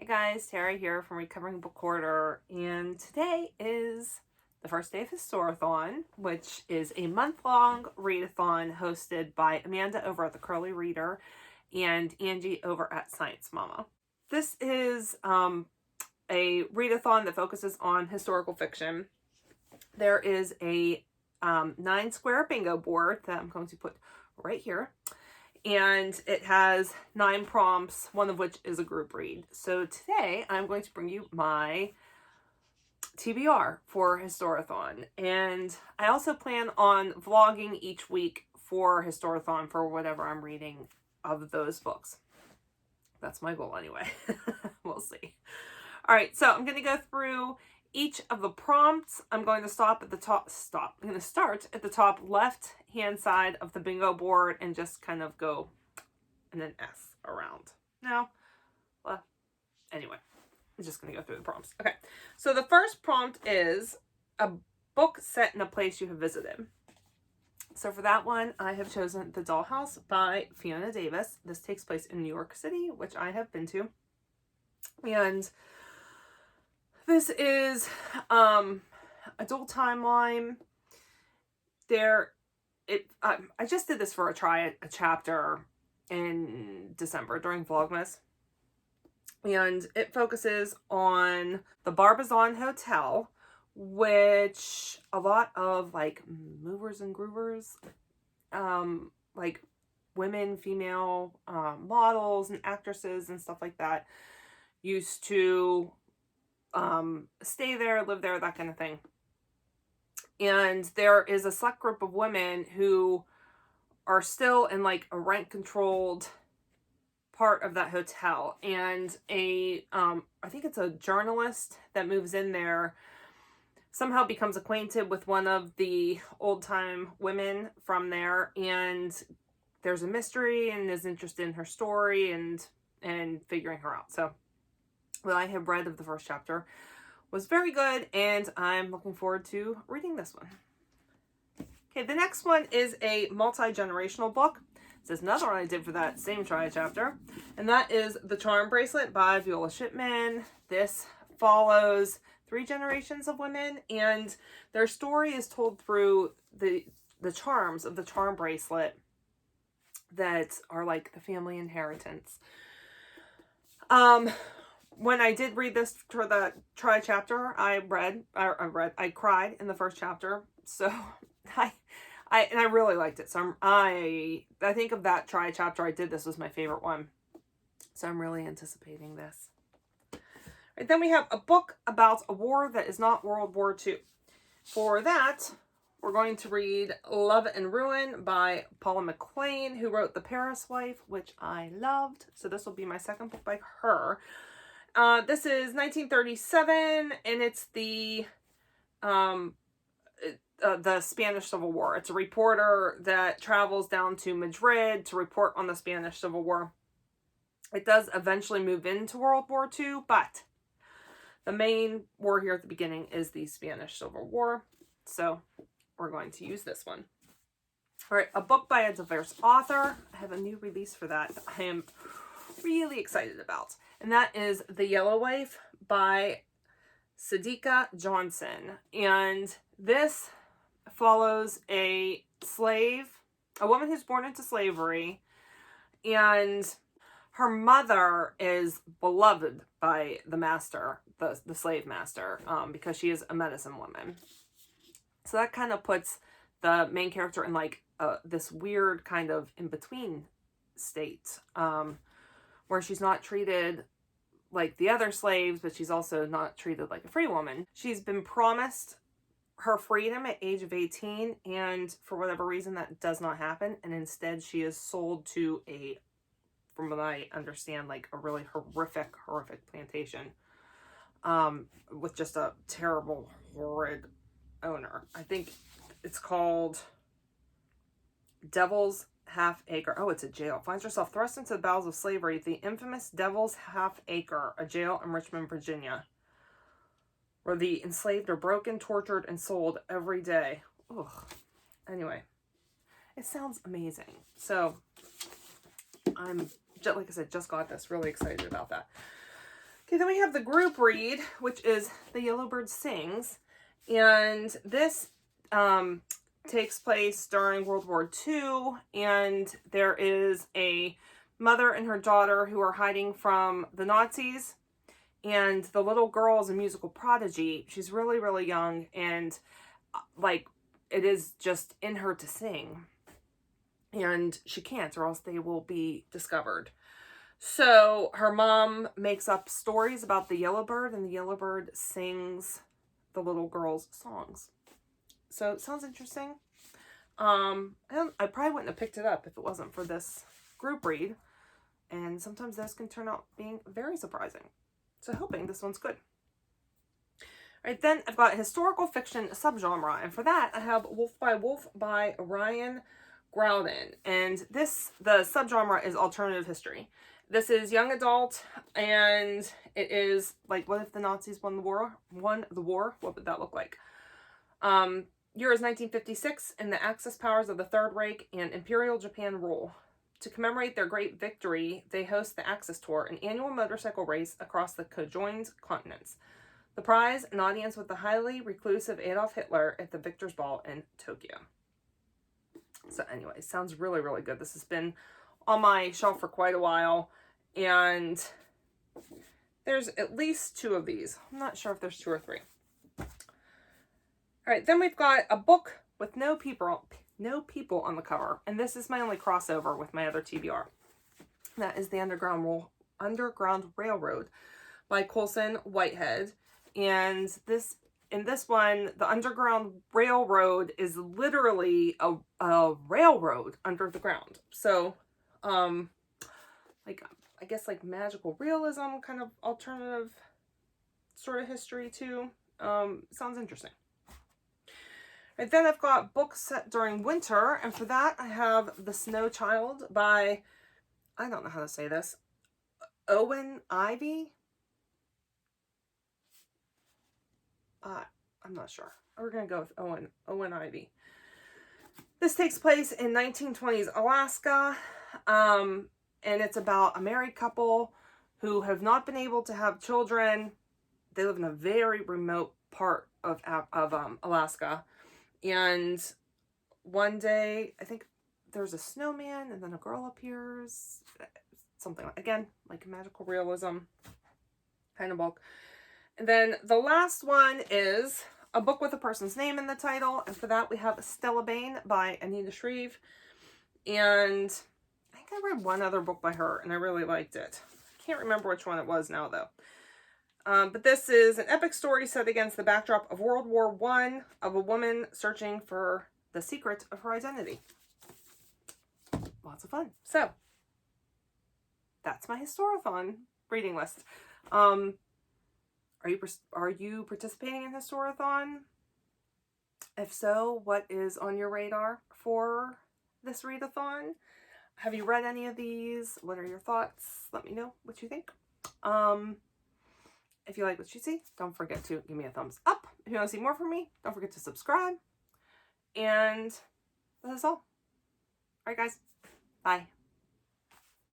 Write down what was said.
Hey guys, Tara here from Recovering Book Hoarder, and today is the first day of Historathon, which is a month-long readathon hosted by Amanda over at the Curly Reader and Angie over at Science Mama. This is a readathon that focuses on historical fiction. There is a 9-square bingo board that I'm going to put right here. And it has 9 prompts, one of which is a group read. So today I'm going to bring you my TBR for Historathon. And I also plan on vlogging each week for Historathon for whatever I'm reading of those books. That's my goal anyway. We'll see. All right, so I'm going to go through each of the prompts. I'm going to stop at the top. I'm going to start at the top left hand side of the bingo board and just kind of go and then S around. Anyway, I'm just going to go through the prompts. Okay, so the first prompt is a book set in a place you have visited. So for that one, I have chosen The Dollhouse by Fiona Davis. This takes place in New York City, which I have been to. And this is adult timeline. I just did this for a chapter in December during Vlogmas. And it focuses on the Barbizon Hotel, which a lot of like movers and groovers, like women, female models and actresses and stuff like that used to stay there, live there, that kind of thing. And there is a select group of women who are still in like a rent-controlled part of that hotel. And I think it's a journalist that moves in there somehow becomes acquainted with one of the old-time women from there, and there's a mystery and is interested in her story and figuring her out. So what I have read of the first chapter was very good, and I'm looking forward to reading this one. Okay, the next one is a multi-generational book. This is another one I did for that same chapter, and that is The Charm Bracelet by Viola Shipman. This follows 3 generations of women, and their story is told through the charms of the charm bracelet that are like the family inheritance. When I did read this for the chapter, I cried in the first chapter. So I really liked it. So I think of that chapter I did, this was my favorite one. So I'm really anticipating this. Right, then we have a book about a war that is not World War II. For that, we're going to read Love and Ruin by Paula McLean, who wrote The Paris Wife, which I loved. So this will be my second book by her. This is 1937, and it's the Spanish Civil War. It's a reporter that travels down to Madrid to report on the Spanish Civil War. It does eventually move into World War II, but the main war here at the beginning is the Spanish Civil War. So we're going to use this one. All right, a book by a diverse author. I have a new release for that I am really excited about. And that is The Yellow Wife by Sadiqa Johnson. And this follows a woman who's born into slavery, and her mother is beloved by the master, the slave master, because she is a medicine woman. So that kind of puts the main character in like this weird kind of in-between state, where she's not treated like the other slaves, but she's also not treated like a free woman. She's been promised her freedom at age of 18, and for whatever reason that does not happen, and instead she is sold to from what I understand, like a really horrific plantation, with just a terrible, horrid owner. I think it's called Devil's Half Acre. Oh, it's a jail. Finds herself thrust into the bowels of slavery at the infamous Devil's Half Acre, a jail in Richmond, Virginia, where the enslaved are broken, tortured, and sold every day. Ugh. Anyway, it sounds amazing. So I'm, like I said, just got this. Really excited about that. Okay, then we have the group read, which is The Yellowbird Sings. And this takes place during World War II. And there is a mother and her daughter who are hiding from the Nazis. And the little girl is a musical prodigy. She's really, really young. And like, it is just in her to sing. And she can't, or else they will be discovered. So her mom makes up stories about the yellowbird, and the yellowbird sings the little girl's songs. So it sounds interesting. I probably wouldn't have picked it up if it wasn't for this group read. And sometimes those can turn out being very surprising. So hoping this one's good. All right, then I've got historical fiction subgenre. And for that, I have Wolf by Ryan Groudon. And the subgenre is alternative history. This is young adult, and it is like, what if the Nazis won the war? What would that look like? Year is 1956, and the Axis powers of the Third Reich and Imperial Japan rule. To commemorate their great victory, they host the Axis Tour, an annual motorcycle race across the conjoined continents. The prize, an audience with the highly reclusive Adolf Hitler at the Victor's Ball in Tokyo. So anyway, sounds really, really good. This has been on my shelf for quite a while, and there's at least 2 of these. I'm not sure if there's 2 or 3. All right, then we've got a book with no people on the cover, and this is my only crossover with my other TBR. That is The Underground Railroad by Colson Whitehead, and in this one, the Underground Railroad is literally a railroad under the ground. So, like, I guess like magical realism, kind of alternative sort of history too. Sounds interesting. Right, then I've got books set during winter, and for that I have The Snow Child by, I don't know how to say this, Owen Ivy? I'm not sure. We're going to go with Owen Ivy. This takes place in 1920s Alaska, and it's about a married couple who have not been able to have children. They live in a very remote part of Alaska, and one day, I think there's a snowman, and then a girl appears, something like, again, like magical realism kind of book. And then the last one is a book with a person's name in the title, and for that we have Stella Bain by Anita Shreve. And I think I read one other book by her, and I really liked it. I can't remember which one it was now, though. But this is an epic story set against the backdrop of World War I, of a woman searching for the secret of her identity. Lots of fun. So, that's my Historathon reading list. Are you participating in Historathon? If so, what is on your radar for this readathon? Have you read any of these? What are your thoughts? Let me know what you think. If you like what you see, don't forget to give me a thumbs up. If you want to see more from me, don't forget to subscribe. And that is all. All right, guys. Bye.